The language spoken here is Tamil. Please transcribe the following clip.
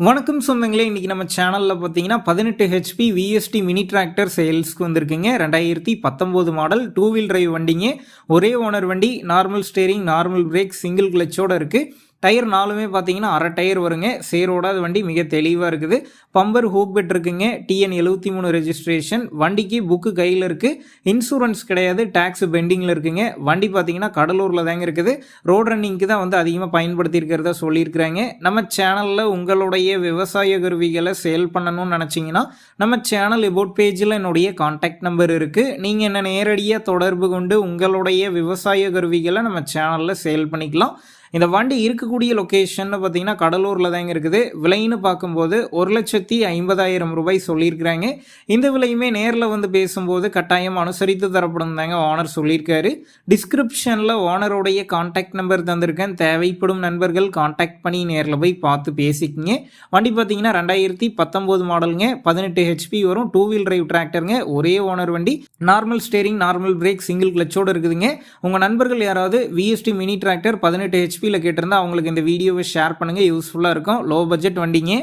வணக்கம் சொந்தங்களே, இன்றைக்கி நம்ம சேனலில் பார்த்தீங்கன்னா 18 ஹெச்பி விஎஸ்டி மினி டிராக்டர் சேல்ஸ்க்கு வந்திருக்குங்க. 2019 மாடல் 2 வீல் டிரைவ் வண்டிங்க. ஒரே ஓனர் வண்டி, normal steering, normal brake, single கிளச்சோடு இருக்குது. டயர் நாலுமே பார்த்தீங்கன்னா அரை டயர் வருங்க. சேரோடாத வண்டி மிக தெளிவாக இருக்குது. பம்பர் ஹூக் பெட் இருக்குங்க. TN 73 registration. வண்டிக்கு புக்கு கையில் இருக்குது. இன்சூரன்ஸ் கிடையாது, டேக்ஸ் பெண்டிங்கில் இருக்குங்க. வண்டி பார்த்தீங்கன்னா கடலூரில் தாங்க இருக்குது. ரோட் ரன்னிங்க்கு தான் வந்து அதிகமாக பயன்படுத்தி இருக்கிறதா சொல்லியிருக்கிறாங்க. நம்ம சேனலில் உங்களுடைய விவசாய கருவிகளை சேல் பண்ணணும்னு நினச்சிங்கன்னா நம்ம சேனல் எபோட் பேஜில் என்னுடைய கான்டாக்ட் நம்பர் இருக்குது. நீங்கள் என்ன நேரடியாக தொடர்பு கொண்டு உங்களுடைய விவசாய கருவிகளை நம்ம சேனலில் சேல் பண்ணிக்கலாம். இந்த வண்டி இருக்கக்கூடிய லொக்கேஷன் பார்த்தீங்கன்னா கடலூரில் தாங்க இருக்குது. விலைன்னு பார்க்கும்போது 1,50,000 ரூபாய் சொல்லியிருக்கிறாங்க. இந்த விலையுமே நேரில் வந்து பேசும்போது கட்டாயம் அனுசரித்து தரப்படும் தாங்க ஓனர் சொல்லியிருக்காரு. டிஸ்கிரிப்ஷனில் ஓனருடைய கான்டாக்ட் நம்பர் தந்திருக்கேன். தேவைப்படும் நண்பர்கள் கான்டாக்ட் பண்ணி நேரில் போய் பார்த்து பேசிக்கிங்க. வண்டி பார்த்தீங்கன்னா 2019 மாடலுங்க. 18 ஹெச்பி வரும். 2 வீல் டிரைவ் டிராக்டருங்க. ஒரே ஓனர் வண்டி. Normal steering, normal brake, single கிளச்சோடு இருக்குதுங்க. உங்கள் நண்பர்கள் யாராவது விஎஸ்டி மினி டிராக்டர் 18 ஹெச்பியில் கேட்டிருந்தா அவங்களுக்கு இந்த வீடியோவை ஷேர் பண்ணுங்கள். யூஸ்ஃபுல்லாக இருக்கும். லோ பட்ஜெட் வண்டிங்க.